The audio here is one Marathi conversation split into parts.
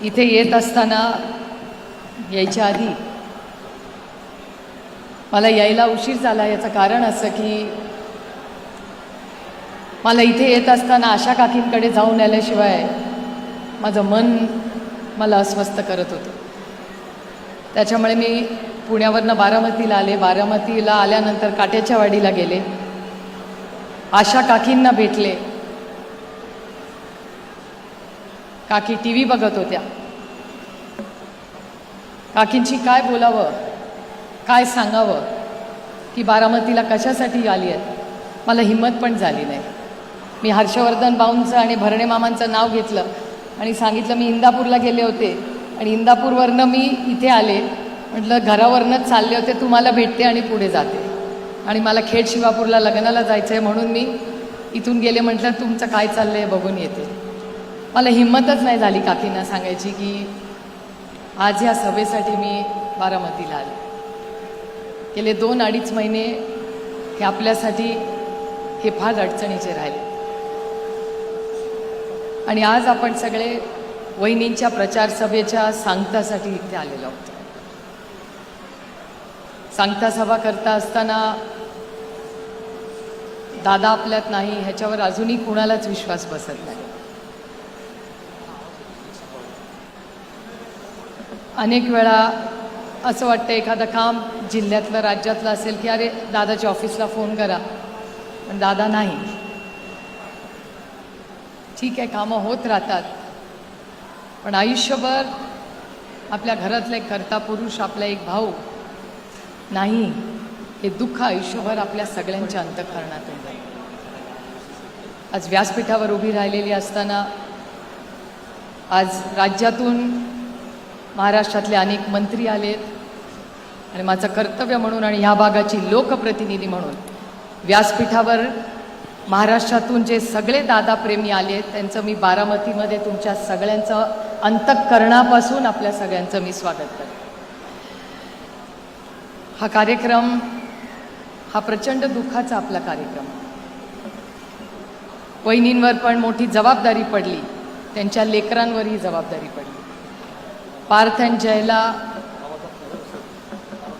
इथे येत असताना यायच्या आधी मला यायला उशीर झाला. याचं कारण असं की मला इथे येत असताना आशा काकींकडे जाऊन आल्याशिवाय माझं मन मला अस्वस्थ करत होतं. त्याच्यामुळे मी पुण्यावरनं बारामतीला आले. बारामतीला आल्यानंतर काट्याच्या वाडीला गेले. आशा काकींना भेटले. काकी टी व्ही बघत होत्या. काकींची काय बोलावं, काय सांगावं की बारामतीला कशासाठी आली आहेत, मला हिंमत पण झाली नाही. मी हर्षवर्धन भाऊंचं आणि भरणे मामांचं नाव घेतलं आणि सांगितलं मी इंदापूरला गेले होते आणि इंदापूरवरनं मी इथे आले. म्हटलं घरावरनंच चालले होते, तुम्हाला भेटते आणि पुढे जाते. आणि मला खेड शिवापूरला लग्नाला जायचं आहे म्हणून मी इथून गेले. म्हटलं तुमचं काय चाललं आहे बघून येते. मला हिंमतच नाही झाली काकींना सांगायची की आज ह्या सभेसाठी मी बारामतीला आले. गेले 2-2.5 महिने हे आपल्यासाठी हे फार अडचणीचे राहिले. आणि आज आपण सगळे वहिनींच्या प्रचार सभेच्या सांगतासाठी इथे आलेलो आहोत. सांगता सभा करता असताना दादा आपल्यात नाही ह्याच्यावर अजूनही कुणालाच विश्वास बसत नाही. अनेक वेळा असं वाटतं एखादं काम जिल्ह्यातलं राज्यातलं असेल की अरे दादाच्या ऑफिसला फोन करा, पण दादा नाही. ठीक आहे, कामं होत राहतात, पण आयुष्यभर आपल्या घरातला एक कर्ता पुरुष, आपला एक भाऊ नाही, हे दुःख आयुष्यभर आपल्या सगळ्यांच्या अंतःकरणातून जाईल. आज व्यासपीठावर उभी राहिलेली असताना आज राज्यातून महाराष्ट्रातले अनेक मंत्री आलेत आणि माझं कर्तव्य म्हणून आणि ह्या भागाची लोकप्रतिनिधी म्हणून व्यासपीठावर महाराष्ट्रातून जे सगळे दादाप्रेमी आले त्यांचं मी बारामतीमध्ये तुमच्या सगळ्यांचं अंतःकरणापासून आपल्या सगळ्यांचं मी स्वागत करते. हा कार्यक्रम हा प्रचंड दुःखाचा आपला कार्यक्रम. वहिनींवर पण मोठी जबाबदारी पडली, त्यांच्या लेकरांवरही जबाबदारी पडली. पार्थ आणि जयला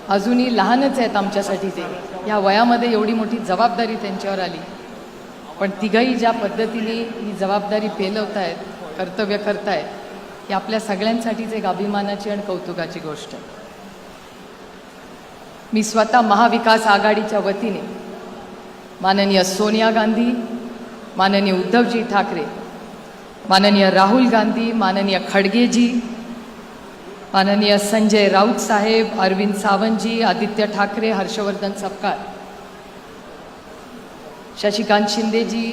अजूनही लहानच आहेत आमच्यासाठी. ते या वयामध्ये एवढी मोठी जबाबदारी त्यांच्यावर आली, पण तिघही ज्या पद्धतीने ही जबाबदारी पेलवत आहेत, कर्तव्य करतायत, ही आपल्या सगळ्यांसाठीच एक अभिमानाची आणि कौतुकाची गोष्ट आहे. मी स्वतः महाविकास आघाडीच्या वतीने माननीय सोनिया गांधी, माननीय उद्धवजी ठाकरे, माननीय राहुल गांधी, माननीय खडगेजी, माननीय संजय राऊत साहेब, अरविंद सावंतजी, आदित्य ठाकरे, हर्षवर्धन सपकाळ, शशिकांत शिंदेजी,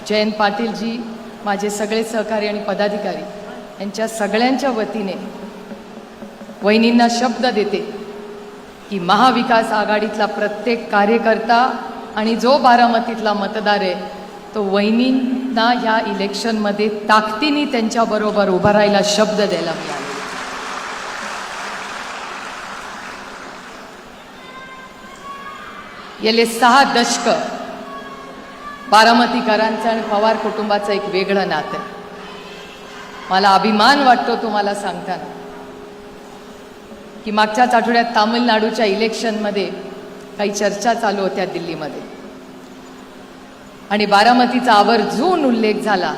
जयंत पाटीलजी, माझे सगळे सहकारी आणि पदाधिकारी यांच्या सगळ्यांच्या वतीने वहिनींना शब्द देते की महाविकास आघाडीतला प्रत्येक कार्यकर्ता आणि जो बारामतीतला मतदार आहे तो वहिनींना ह्या इलेक्शनमध्ये ताकदीने त्यांच्याबरोबर उभा राहायला शब्द द्यायला मिळाला. गेले 6 दशक बारामतीकरांचं आणि पवार कुटुंबाचं एक वेगळं नातं आहे. मला अभिमान वाटतो तुम्हाला सांगताना की मागच्याच आठवड्यात तामिळनाडूच्या इलेक्शनमध्ये काही चर्चा चालू होत्या दिल्लीमध्ये आणि बारामतीचा आवर्जून उल्लेख झाला.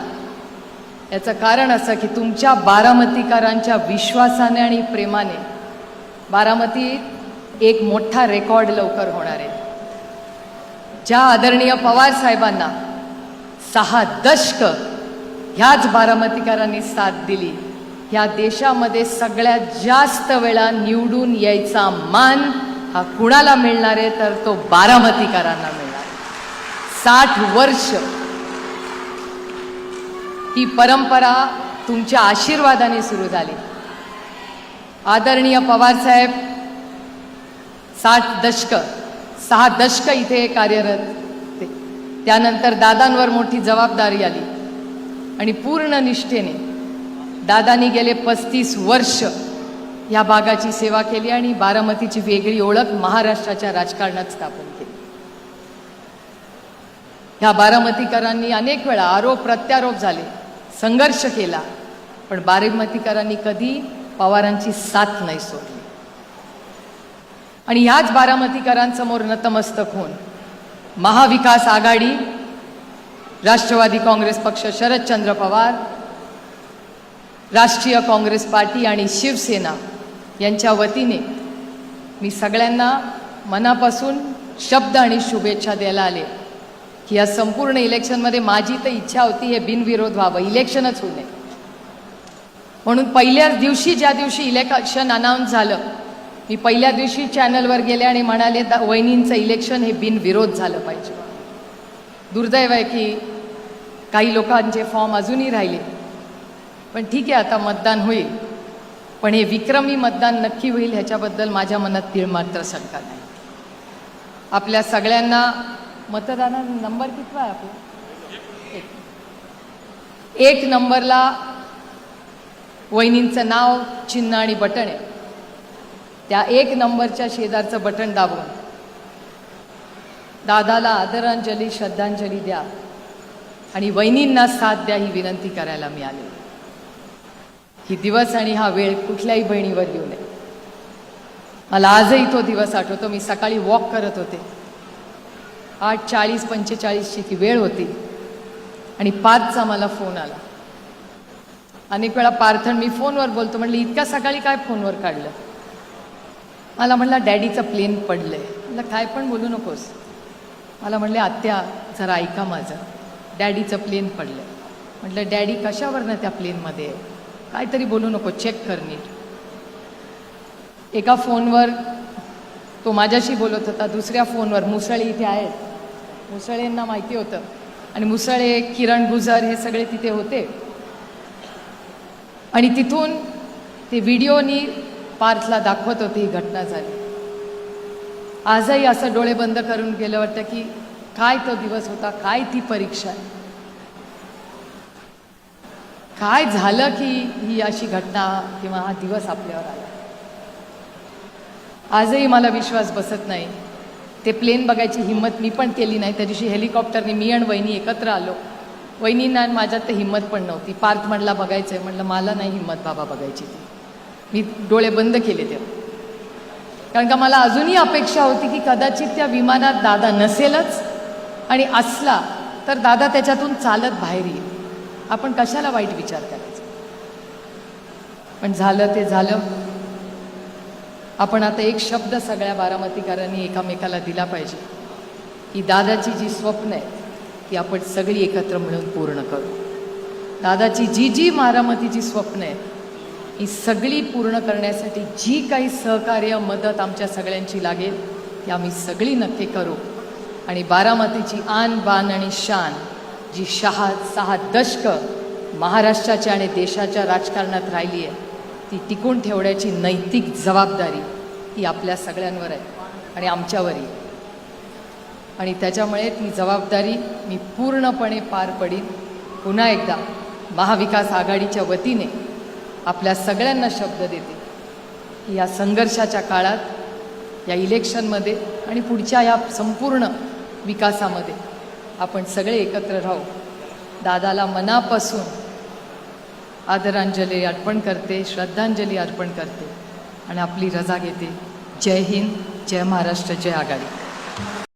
याचं कारण असं की तुमच्या बारामतीकरांच्या विश्वासाने आणि प्रेमाने बारामतीत एक मोठा रेकॉर्ड लवकर होणार आहे. ज्या आदरणीय पवार साहेबांना 6 दशक ह्याच बारामतीकरांनी साथ दिली, ह्या देशामध्ये सगळ्यात जास्त वेळा निवडून यायचा मान हा कुणाला मिळणार आहे तर तो बारामतीकरांना मिळणार. 60 वर्ष ही परंपरा तुमच्या आशीर्वादाने सुरू झाली. आदरणीय पवार साहेब 6 दशक इथे कार्यरत ते. त्यानंतर दादांवर मोठी जबाबदारी आली आणि पूर्ण निष्ठेने दादांनी गेले 35 वर्ष या भागाची सेवा केली आणि बारामतीची वेगळी ओळख महाराष्ट्राच्या राजकारणात स्थापन केली. ह्या बारामतीकरांनी अनेक वेळा आरोप प्रत्यारोप झाले, संघर्ष केला, पण बारामतीकरांनी कधी पवारांची साथ नाही सोडली आणि ह्याच बारामतीकरांसमोर नतमस्तक होऊन महाविकास आघाडी, राष्ट्रवादी काँग्रेस पक्ष, शरदचंद्र पवार, राष्ट्रीय काँग्रेस पार्टी आणि शिवसेना यांच्या वतीने मी सगळ्यांना मनापासून शब्द आणि शुभेच्छा द्यायला आले की या संपूर्ण इलेक्शनमध्ये माझी तर इच्छा होती हे बिनविरोध व्हावं, इलेक्शनच होऊ नये. म्हणून पहिल्याच दिवशी, ज्या दिवशी इलेक्शन अनाऊन्स झालं, मी पहिल्या दिवशी चॅनलवर गेले आणि म्हणाले वहिनींचं इलेक्शन हे बिनविरोध झालं पाहिजे. दुर्दैव आहे की काही लोकांचे फॉर्म अजूनही राहिले, पण ठीक आहे, आता मतदान होईल. पण हे विक्रमी मतदान नक्की होईल ह्याच्याबद्दल माझ्या मनात तीळ मात्र शंका नाही. आपल्या सगळ्यांना मतदाना नंबर कितवा आहे आपला? एक नंबरला वहिनींचं नाव, चिन्ह आणि बटन आहे. त्या एक नंबरच्या शेजारचं बटन दाबून दादाला आदरांजली, श्रद्धांजली द्या आणि वहिनींना साथ द्या ही विनंती करायला मी आले. ही दिवस आणि हा वेळ कुठल्याही बहिणीवर येऊ नये. मला आजही तो दिवस आठवतो. मी सकाळी वॉक करत होते, 8:40-45ची ती वेळ होती आणि 5चा मला फोन आला. अनेक वेळा पार्थन मी फोनवर बोलतो, म्हणलं इतक्या सकाळी काय फोनवर काढलं? मला म्हणला डॅडीचं प्लेन पडलंय. म्हणलं काय पण बोलू नकोस. मला म्हणले आत्या जरा ऐका माझं, डॅडीचं प्लेन पडलंय. म्हटलं डॅडी कशावरनं त्या प्लेनमध्ये आहे? काहीतरी बोलू नको, चेक कर नीट. एका फोनवर तो माझ्याशी बोलत होता, दुसऱ्या फोनवर मुसळे इथे आहेत, मुसळेंना माहिती होतं आणि मुसळे, किरण गुजर हे सगळे तिथे होते आणि तिथून ते व्हिडिओनी पार्थला दाखवत होती ही घटना झाली. आजही असं डोळे बंद करून गेलं वाटतं की काय तो दिवस होता, काय ती परीक्षा आहे, काय झालं की ही अशी घटना किंवा हा दिवस आपल्यावर आला. आजही मला विश्वास बसत नाही. ते प्लेन बघायची हिंमत मी पण केली नाही. त्या दिवशी हेलिकॉप्टरने मी आणि वहिनी एकत्र आलो. वहिनींना माझ्यात ते हिंमत पण नव्हती. पार्थ म्हणला बघायचं आहे, म्हणलं मला नाही हिंमत बाबा बघायची ती. मी डोळे बंद केले तेव्हा, कारण का मला अजूनही अपेक्षा होती की कदाचित त्या विमानात दादा नसेलच आणि असला तर दादा त्याच्यातून चालत बाहेर येईल. आपण कशाला वाईट विचार करायचा. पण झालं ते झालं. आपण आता एक शब्द सगळ्या बारामतीकरांनी एकामेकाला दिला पाहिजे की दादाची जी स्वप्न आहेत ती आपण सगळी एकत्र मिळून पूर्ण करू. दादाची जी जी बारामतीची स्वप्न आहेत ही सगळी पूर्ण करण्यासाठी जी काही सहकार्य, मदत आमच्या सगळ्यांची लागेल ती आम्ही सगळी नक्की करू आणि बारामतीची आन बान आणि शान जी 6 दशकं महाराष्ट्राच्या आणि देशाच्या राजकारणात राहिली आहे ती टिकून ठेवण्याची नैतिक जबाबदारी ही आपल्या सगळ्यांवर आहे आणि आमच्यावरही. आणि त्याच्यामुळे ती जबाबदारी मी पूर्णपणे पार पडीन. पुन्हा एकदा महाविकास आघाडीच्या वतीने आपल्या सगळ्यांना शब्द देते की या संघर्षाच्या काळात, या इलेक्शनमध्ये आणि पुढच्या या संपूर्ण विकासामध्ये आपण सगळे एकत्र राहू. दादाला मनापासून आदरांजली अर्पण करते, श्रद्धांजली अर्पण करते आणि आपली रजा घेते. जय हिंद, जय महाराष्ट्र, जय आघाडी.